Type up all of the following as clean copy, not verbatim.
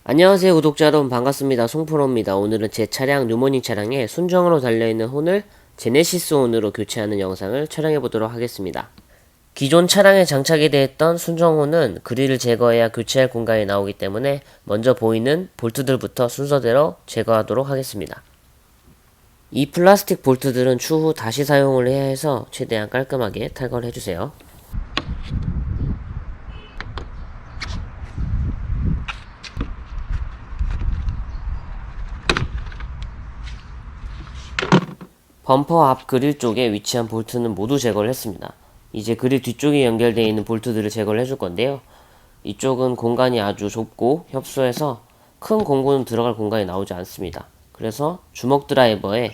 안녕하세요 구독자 여러분 반갑습니다. 송프로입니다. 오늘은 제 차량 뉴모닝 차량에 순정으로 달려있는 혼을 제네시스 혼으로 교체하는 영상을 촬영해 보도록 하겠습니다. 기존 차량에 장착이 되어 있던 순정혼은 그릴을 제거해야 교체할 공간이 나오기 때문에 먼저 보이는 볼트들부터 순서대로 제거하도록 하겠습니다. 이 플라스틱 볼트들은 추후 다시 사용을 해야 해서 최대한 깔끔하게 탈거를 해주세요. 범퍼 앞 그릴 쪽에 위치한 볼트는 모두 제거를 했습니다. 이제 그릴 뒤쪽에 연결되어 있는 볼트들을 제거를 해줄 건데요. 이쪽은 공간이 아주 좁고 협소해서 큰 공구는 들어갈 공간이 나오지 않습니다. 그래서 주먹 드라이버에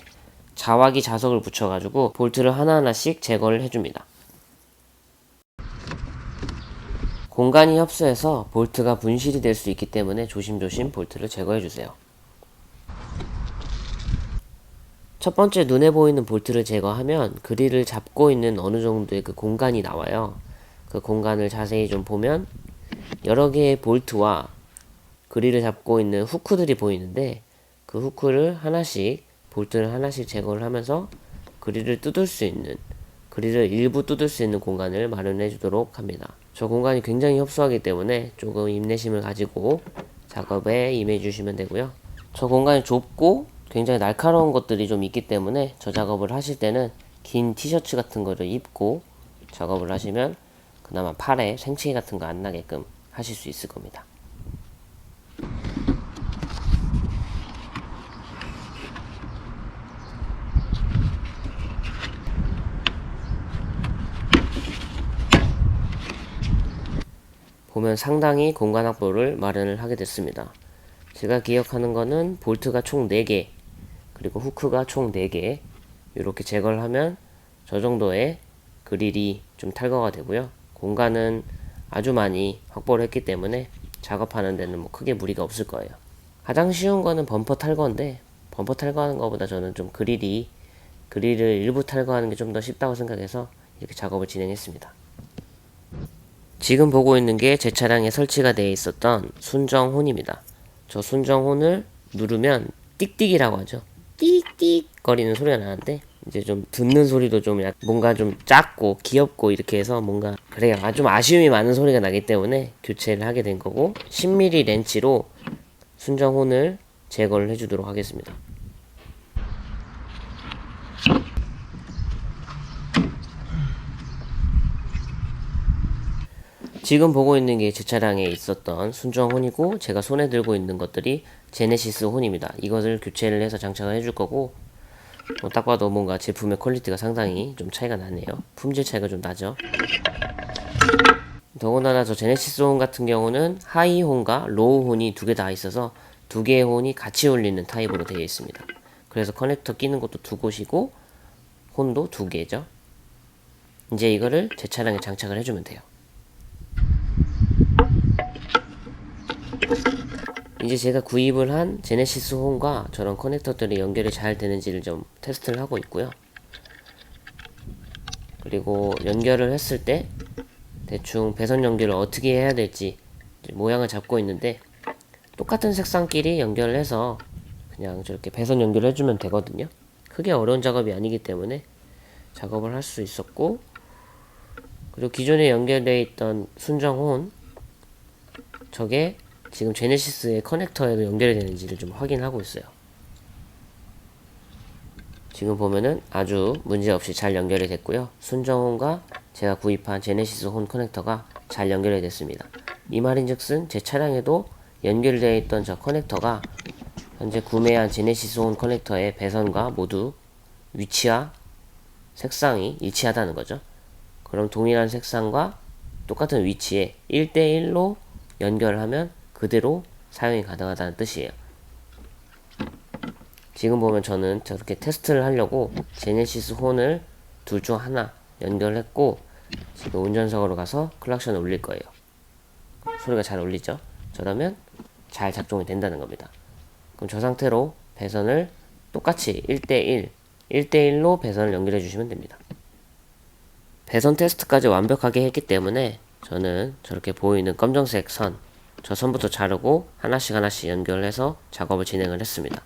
자화기 자석을 붙여가지고 볼트를 하나하나씩 제거를 해줍니다. 공간이 협소해서 볼트가 분실이 될 수 있기 때문에 조심조심 볼트를 제거해주세요. 첫 번째 눈에 보이는 볼트를 제거하면 그릴을 잡고 있는 어느 정도의 그 공간이 나와요. 그 공간을 자세히 좀 보면 여러 개의 볼트와 그릴을 잡고 있는 후크들이 보이는데 그 후크를 하나씩 볼트를 하나씩 제거를 하면서 그릴을 뜯을 수 있는 그릴을 일부 뜯을 수 있는 공간을 마련해 주도록 합니다. 저 공간이 굉장히 협소하기 때문에 조금 인내심을 가지고 작업에 임해 주시면 되고요. 저 공간이 좁고 굉장히 날카로운 것들이 좀 있기 때문에 저 작업을 하실 때는 긴 티셔츠 같은 거를 입고 작업을 하시면 그나마 팔에 생채기 같은 거 안 나게끔 하실 수 있을 겁니다. 보면 상당히 공간 확보를 마련을 하게 됐습니다. 제가 기억하는 거는 볼트가 총 4개 그리고 후크가 총 4개 이렇게 제거를 하면 저 정도의 그릴이 좀 탈거가 되고요. 공간은 아주 많이 확보를 했기 때문에 작업하는 데는 뭐 크게 무리가 없을 거예요. 가장 쉬운 거는 범퍼 탈거인데 범퍼 탈거하는 것보다 저는 좀 그릴을 일부 탈거하는 게 좀 더 쉽다고 생각해서 이렇게 작업을 진행했습니다. 지금 보고 있는 게 제 차량에 설치가 되어 있었던 순정혼입니다. 저 순정혼을 누르면 띡띡이라고 하죠. 띡띡 거리는 소리가 나는데 이제 좀 듣는 소리도 좀 뭔가 좀 작고 귀엽고 이렇게 해서 뭔가 그래요. 좀 아쉬움이 많은 소리가 나기 때문에 교체를 하게 된 거고 10mm 렌치로 순정혼을 제거를 해주도록 하겠습니다. 지금 보고 있는 게 제 차량에 있었던 순정혼이고 제가 손에 들고 있는 것들이 제네시스 혼입니다. 이것을 교체를 해서 장착을 해줄 거고 딱 봐도 뭔가 제품의 퀄리티가 상당히 좀 차이가 나네요. 품질 차이가 좀 나죠. 더군다나 저 제네시스 혼 같은 경우는 하이 혼과 로우 혼이 두 개 다 있어서 두 개의 혼이 같이 올리는 타입으로 되어 있습니다. 그래서 커넥터 끼는 것도 두 곳이고 혼도 두 개죠. 이제 이거를 제 차량에 장착을 해주면 돼요. 이제 제가 구입을 한 제네시스 홈과 저런 커넥터들이 연결이 잘 되는지를 좀 테스트를 하고 있고요. 그리고 연결을 했을 때 대충 배선 연결을 어떻게 해야 될지 모양을 잡고 있는데 똑같은 색상끼리 연결을 해서 그냥 저렇게 배선 연결을 해주면 되거든요. 크게 어려운 작업이 아니기 때문에 작업을 할 수 있었고, 그리고 기존에 연결되어 있던 순정혼 저게 지금 제네시스의 커넥터에도 연결이 되는지를 좀 확인하고 있어요. 지금 보면은 아주 문제없이 잘 연결이 됐고요. 순정혼과 제가 구입한 제네시스 혼 커넥터가 잘 연결이 됐습니다. 이 말인즉슨 제 차량에도 연결되어 있던 저 커넥터가 현재 구매한 제네시스 혼 커넥터의 배선과 모두 위치와 색상이 일치하다는 거죠. 그럼 동일한 색상과 똑같은 위치에 1대1로 연결하면 그대로 사용이 가능하다는 뜻이에요. 지금 보면 저는 저렇게 테스트를 하려고 제네시스 혼을 둘 중 하나 연결했고 지금 운전석으로 가서 클락션을 울릴 거예요. 소리가 잘 울리죠? 저러면 잘 작동이 된다는 겁니다. 그럼 저 상태로 배선을 똑같이 1대1로 배선을 연결해 주시면 됩니다. 배선 테스트까지 완벽하게 했기 때문에 저는 저렇게 보이는 검정색 선 저 선부터 자르고 하나씩 연결해서 작업을 진행을 했습니다.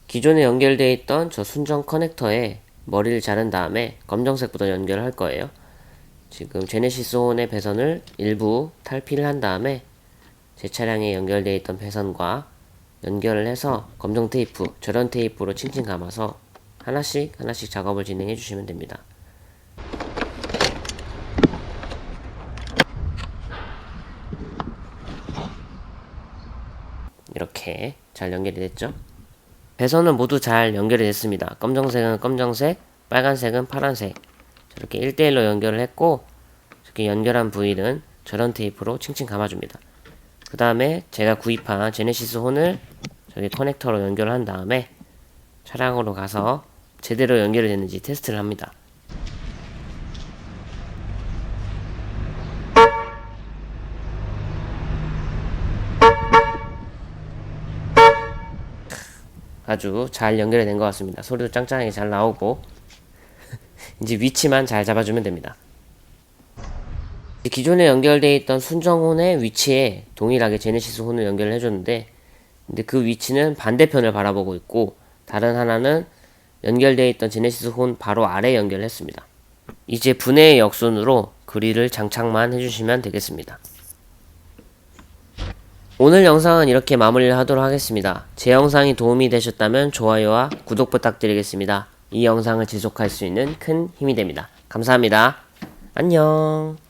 기존에 연결되어 있던 저 순정 커넥터에 머리를 자른 다음에 검정색부터 연결을 할 거예요. 지금 제네시스 혼의 배선을 일부 탈피를 한 다음에 제 차량에 연결되어 있던 배선과 연결을 해서 검정 테이프, 절연 테이프로 칭칭 감아서 하나씩 작업을 진행해 주시면 됩니다. 이렇게 잘 연결이 됐죠? 배선은 모두 잘 연결이 됐습니다. 검정색은 검정색, 빨간색은 파란색, 저렇게 1대1로 연결을 했고, 이렇게 연결한 부위는 절연 테이프로 칭칭 감아줍니다. 그 다음에 제가 구입한 제네시스 혼을 저기 커넥터로 연결한 다음에 차량으로 가서 제대로 연결이 됐는지 테스트를 합니다. 아주 잘 연결이 된 것 같습니다. 소리도 짱짱하게 잘 나오고 이제 위치만 잘 잡아주면 됩니다. 기존에 연결되어 있던 순정혼의 위치에 동일하게 제네시스 혼을 연결을 해줬는데, 근데 그 위치는 반대편을 바라보고 있고 다른 하나는 연결되어 있던 제네시스 혼 바로 아래에 연결을 했습니다. 이제 분해의 역순으로 그릴을 장착만 해주시면 되겠습니다. 오늘 영상은 이렇게 마무리를 하도록 하겠습니다. 제 영상이 도움이 되셨다면 좋아요와 구독 부탁드리겠습니다. 이 영상을 지속할 수 있는 큰 힘이 됩니다. 감사합니다. 안녕.